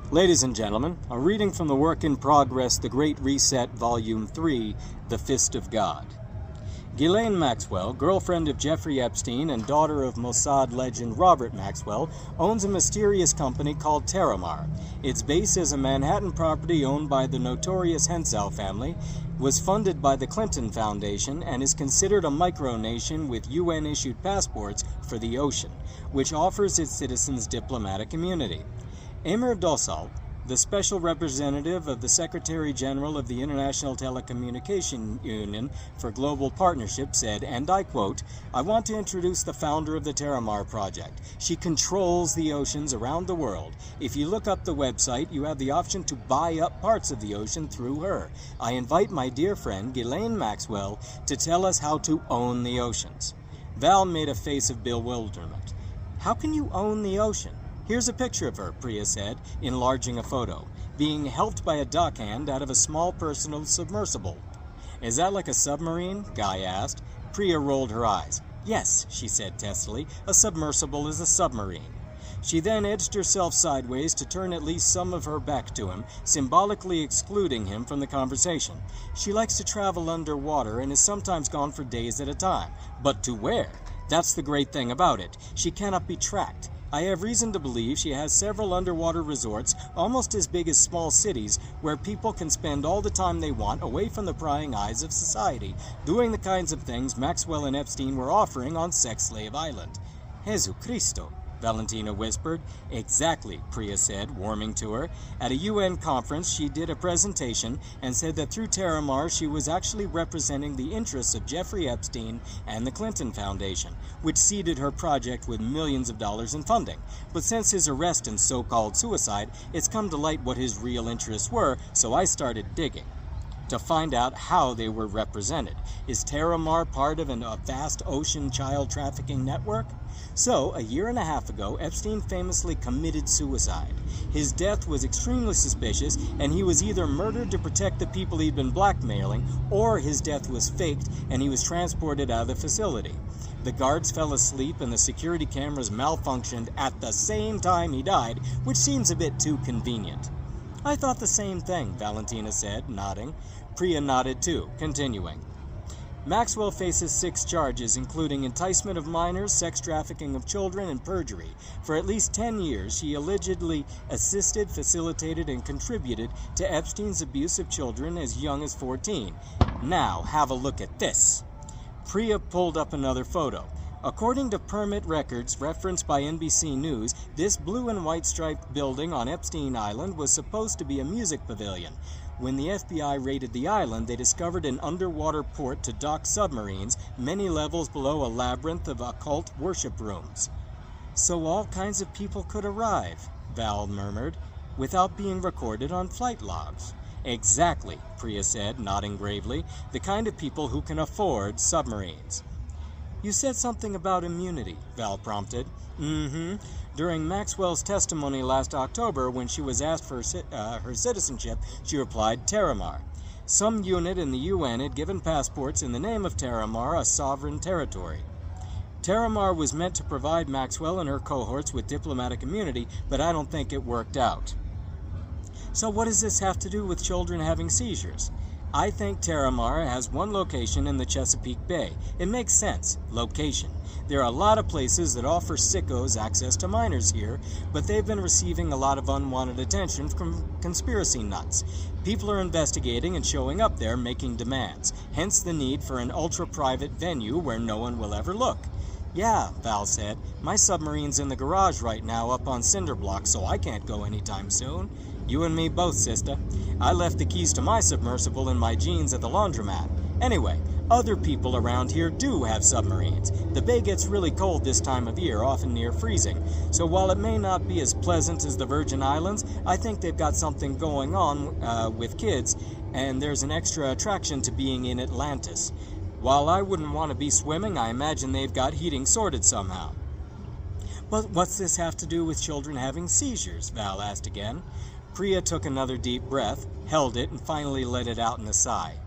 Ladies and gentlemen, a reading from the work in progress, The Great Reset, Volume 3, The Fist of God. Ghislaine Maxwell, girlfriend of Jeffrey Epstein and daughter of Mossad legend Robert Maxwell, owns a mysterious company called TerraMar. Its base is a Manhattan property owned by the notorious Hensau family, was funded by the Clinton Foundation, and is considered a micronation with UN-issued passports for the ocean, which offers its citizens diplomatic immunity. Emir Dosal, the special representative of the Secretary General of the International Telecommunication Union for Global Partnership, said, and I quote, "I want to introduce the founder of the TerraMar project. She controls the oceans around the world. If you look up the website, you have the option to buy up parts of the ocean through her. I invite my dear friend Ghislaine Maxwell to tell us how to own the oceans." Val made a face of bewilderment. "How can you own the ocean?" "Here's a picture of her," Priya said, enlarging a photo, being helped by a dockhand out of a small personal submersible. "Is that like a submarine?" Guy asked. Priya rolled her eyes. "Yes," she said testily, "a submersible is a submarine." She then edged herself sideways to turn at least some of her back to him, symbolically excluding him from the conversation. "She likes to travel underwater and is sometimes gone for days at a time. But to where? That's the great thing about it. She cannot be tracked. I have reason to believe she has several underwater resorts, almost as big as small cities, where people can spend all the time they want away from the prying eyes of society, doing the kinds of things Maxwell and Epstein were offering on Sex Slave Island." "Jesu Cristo," Valentina whispered. "Exactly," Priya said, warming to her. At a UN conference, she did a presentation and said that through TerraMar, she was actually representing the interests of Jeffrey Epstein and the Clinton Foundation, which seeded her project with millions of dollars in funding. But since his arrest and so-called suicide, it's come to light what his real interests were, so I started digging to find out how they were represented. Is TerraMar part of a vast ocean child trafficking network? So, a year and a half ago, Epstein famously committed suicide. His death was extremely suspicious, and he was either murdered to protect the people he'd been blackmailing, or his death was faked and he was transported out of the facility. The guards fell asleep and the security cameras malfunctioned at the same time he died, which seems a bit too convenient. "I thought the same thing," Valentina said, nodding. Priya nodded too, continuing. "Maxwell faces 6 charges, including enticement of minors, sex trafficking of children, and perjury. For at least 10 years, he allegedly assisted, facilitated, and contributed to Epstein's abuse of children as young as 14. Now, have a look at this." Priya pulled up another photo. According to permit records referenced by NBC News, this blue and white striped building on Epstein Island was supposed to be a music pavilion. When the FBI raided the island, they discovered an underwater port to dock submarines many levels below a labyrinth of occult worship rooms. "So all kinds of people could arrive," Val murmured, "without being recorded on flight logs." "Exactly," Priya said, nodding gravely, "the kind of people who can afford submarines." "You said something about immunity," Val prompted. During Maxwell's testimony last October, when she was asked for her citizenship, she replied, "TerraMar." Some unit in the UN had given passports in the name of TerraMar a sovereign territory. TerraMar was meant to provide Maxwell and her cohorts with diplomatic immunity, but I don't think it worked out. "So what does this have to do with children having seizures?" "I think TerraMar has one location in the Chesapeake Bay. It makes sense. Location. There are a lot of places that offer sickos access to minors here, but they've been receiving a lot of unwanted attention from conspiracy nuts. People are investigating and showing up there making demands, hence the need for an ultra-private venue where no one will ever look." "Yeah," Val said. "My submarine's in the garage right now up on cinder blocks, so I can't go anytime soon." "You and me both, sister. I left the keys to my submersible in my jeans at the laundromat. Anyway, other people around here do have submarines. The bay gets really cold this time of year, often near freezing. So while it may not be as pleasant as the Virgin Islands, I think they've got something going on with kids, and there's an extra attraction to being in Atlantis. While I wouldn't want to be swimming, I imagine they've got heating sorted somehow." "But what's this have to do with children having seizures?" Val asked again. Priya took another deep breath, held it, and finally let it out in a sigh.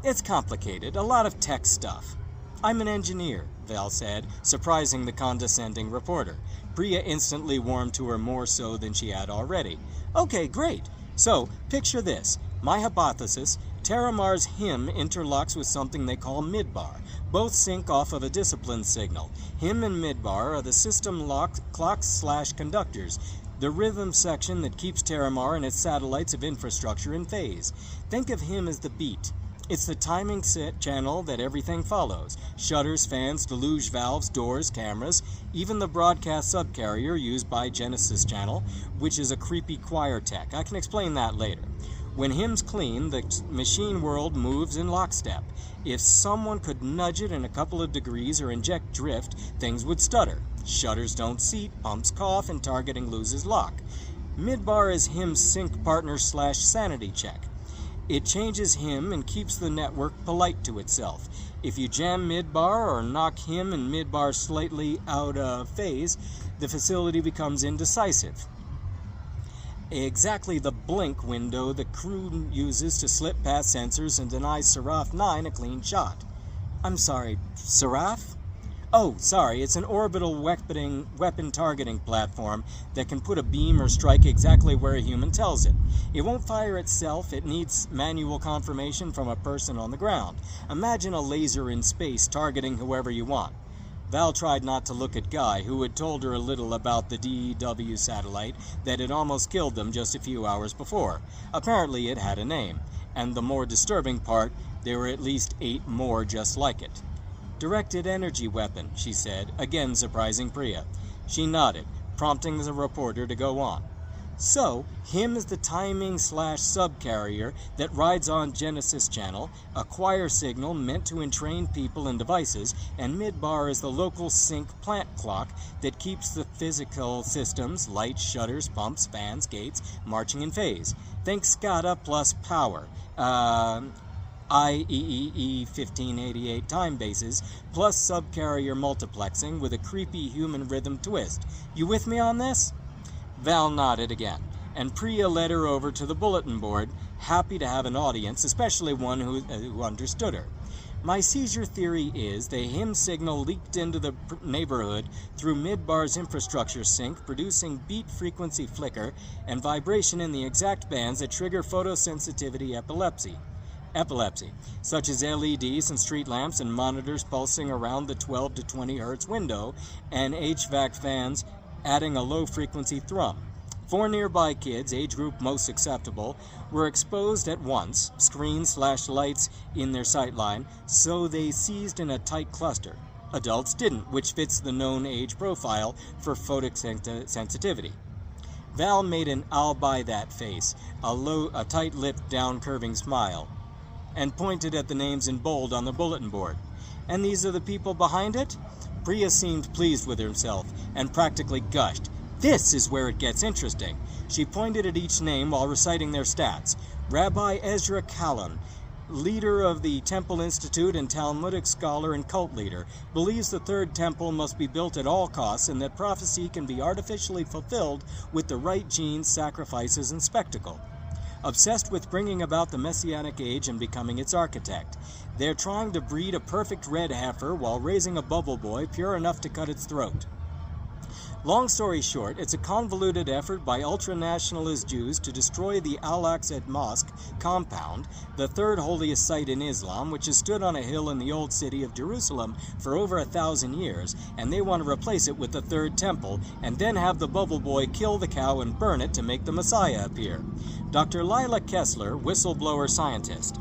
"It's complicated, a lot of tech stuff." "I'm an engineer," Val said, surprising the condescending reporter. Priya instantly warmed to her more so than she had already. Okay, great. So, picture this. My hypothesis, TerraMar's hymn interlocks with something they call midbar. Both sync off of a discipline signal. Hymn and midbar are the system clocks/conductors, the rhythm section that keeps TerraMar and its satellites of infrastructure in phase. Think of hymn as the beat. It's the timing set channel that everything follows. Shutters, fans, deluge valves, doors, cameras, even the broadcast subcarrier used by Genesis Channel, which is a creepy choir tech. I can explain that later. When hymn's clean, the machine world moves in lockstep. If someone could nudge it in a couple of degrees or inject drift, things would stutter. Shutters don't seat, pumps cough, and targeting loses lock. Midbar is hymn's sync partner/sanity check. It changes him and keeps the network polite to itself. If you jam midbar or knock him and midbar slightly out of phase, the facility becomes indecisive. Exactly the blink window the crew uses to slip past sensors and deny Seraph 9 a clean shot. I'm sorry, Seraph? Oh, sorry, it's an orbital weapon targeting platform that can put a beam or strike exactly where a human tells it. It won't fire itself, it needs manual confirmation from a person on the ground. Imagine a laser in space targeting whoever you want. Val tried not to look at Guy, who had told her a little about the DEW satellite that had almost killed them just a few hours before. Apparently it had a name, and the more disturbing part, there were at least 8 more just like it. Directed energy weapon, she said, again surprising Priya. She nodded, prompting the reporter to go on. So, him is the timing/subcarrier that rides on Genesis Channel, a choir signal meant to entrain people and devices, and midbar is the local sync plant clock that keeps the physical systems, lights, shutters, pumps, fans, gates, marching in phase. Think SCADA plus power. IEEE 1588 time bases, plus subcarrier multiplexing with a creepy human rhythm twist. You with me on this? Val nodded again, and Priya led her over to the bulletin board, happy to have an audience, especially one who understood her. My seizure theory is the hymn signal leaked into the neighborhood through midbar's infrastructure sync, producing beat frequency flicker and vibration in the exact bands that trigger photosensitivity epilepsy, such as LEDs and street lamps and monitors pulsing around the 12 to 20 hertz window, and HVAC fans adding a low-frequency thrum. 4 nearby kids, age group most acceptable, were exposed at once, screens/lights in their sightline, so they seized in a tight cluster. Adults didn't, which fits the known age profile for photosensitivity. Val made an "I'll buy that" face, a tight-lipped, down-curving smile, and pointed at the names in bold on the bulletin board. And these are the people behind it? Priya seemed pleased with herself and practically gushed. This is where it gets interesting. She pointed at each name while reciting their stats. Rabbi Ezra Callan, leader of the Temple Institute and Talmudic scholar and cult leader, believes the third temple must be built at all costs and that prophecy can be artificially fulfilled with the right genes, sacrifices, and spectacle. Obsessed with bringing about the Messianic age and becoming its architect. They're trying to breed a perfect red heifer while raising a bubble boy pure enough to cut its throat. Long story short, it's a convoluted effort by ultra-nationalist Jews to destroy the Al-Aqsa Mosque compound, the third holiest site in Islam, which has stood on a hill in the old city of Jerusalem for over 1,000 years, and they want to replace it with the third temple, and then have the bubble boy kill the cow and burn it to make the Messiah appear. Dr. Lila Kessler, whistleblower scientist,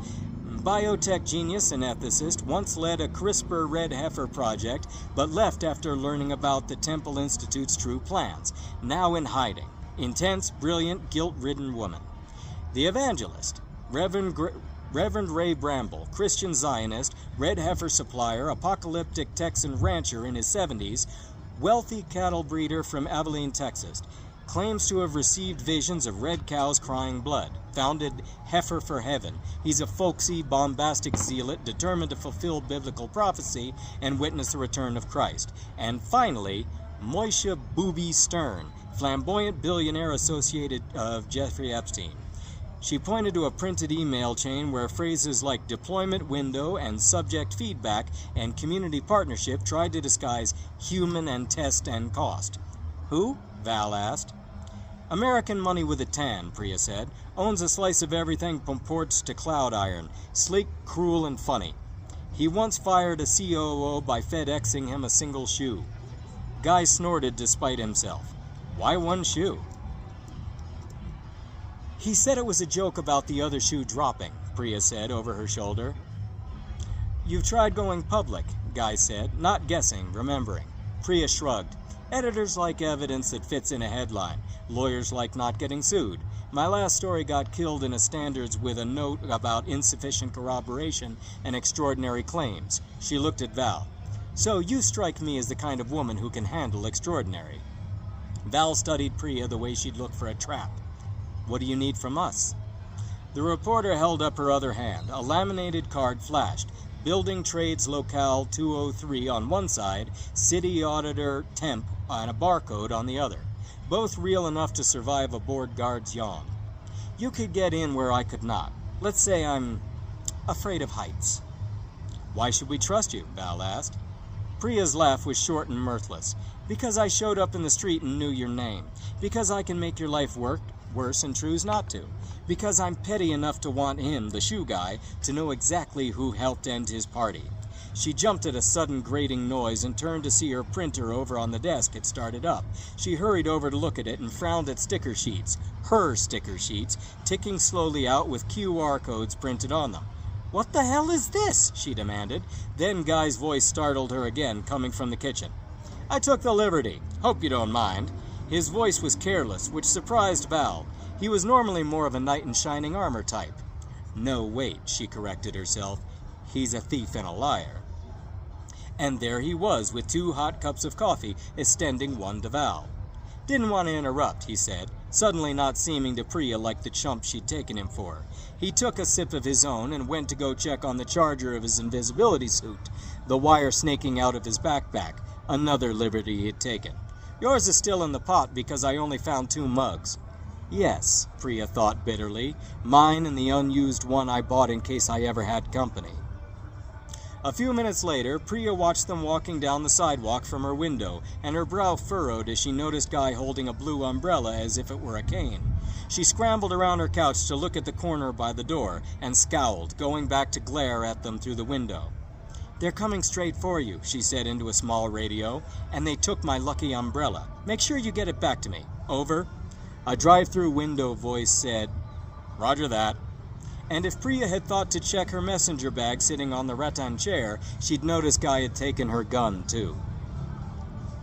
biotech genius and ethicist, once led a CRISPR red heifer project, but left after learning about the Temple Institute's true plans, now in hiding. Intense, brilliant, guilt-ridden woman. The evangelist, Reverend Ray Bramble, Christian Zionist, red heifer supplier, apocalyptic Texan rancher in his 70s, wealthy cattle breeder from Abilene, Texas, claims to have received visions of red cows crying blood. Founded Heifer for Heaven. He's a folksy, bombastic zealot determined to fulfill biblical prophecy and witness the return of Christ. And finally, Moishe Booby Stern, flamboyant billionaire associated of Jeffrey Epstein. She pointed to a printed email chain where phrases like deployment window and subject feedback and community partnership tried to disguise human and test and cost. Who? Val asked. American money with a tan, Priya said. Owns a slice of everything from ports to cloud iron. Sleek, cruel, and funny. He once fired a COO by FedExing him a single shoe. Guy snorted despite himself. Why one shoe? He said it was a joke about the other shoe dropping, Priya said over her shoulder. You've tried going public, Guy said, not guessing, remembering. Priya shrugged. Editors like evidence that fits in a headline. Lawyers like not getting sued. My last story got killed in a Standards with a note about insufficient corroboration and extraordinary claims. She looked at Val. So you strike me as the kind of woman who can handle extraordinary. Val studied Priya the way she'd look for a trap. What do you need from us? The reporter held up her other hand. A laminated card flashed. Building Trades Locale 203 on one side, City Auditor Temp and a barcode on the other. Both real enough to survive a bored guard's yawn. You could get in where I could not. Let's say I'm afraid of heights. Why should we trust you? Val asked. Priya's laugh was short and mirthless. Because I showed up in the street and knew your name. Because I can make your life worse and choose not to. Because I'm petty enough to want him, the shoe guy, to know exactly who helped end his party. She jumped at a sudden grating noise and turned to see her printer over on the desk had started up. She hurried over to look at it and frowned at sticker sheets, her sticker sheets, ticking slowly out with QR codes printed on them. What the hell is this? She demanded. Then Guy's voice startled her again, coming from the kitchen. I took the liberty. Hope you don't mind. His voice was careless, which surprised Val. He was normally more of a knight in shining armor type. No, wait, she corrected herself. He's a thief and a liar. And there he was, with 2 hot cups of coffee, extending one to Val. Didn't want to interrupt, he said, suddenly not seeming to Priya like the chump she'd taken him for. He took a sip of his own and went to go check on the charger of his invisibility suit, the wire snaking out of his backpack, another liberty he had taken. Yours is still in the pot because I only found 2 mugs. Yes, Priya thought bitterly, mine and the unused one I bought in case I ever had company. A few minutes later, Priya watched them walking down the sidewalk from her window, and her brow furrowed as she noticed Guy holding a blue umbrella as if it were a cane. She scrambled around her couch to look at the corner by the door, and scowled, going back to glare at them through the window. They're coming straight for you, she said into a small radio, and they took my lucky umbrella. Make sure you get it back to me. Over. A drive-through window voice said, Roger that. And if Priya had thought to check her messenger bag sitting on the rattan chair, she'd noticed Guy had taken her gun, too.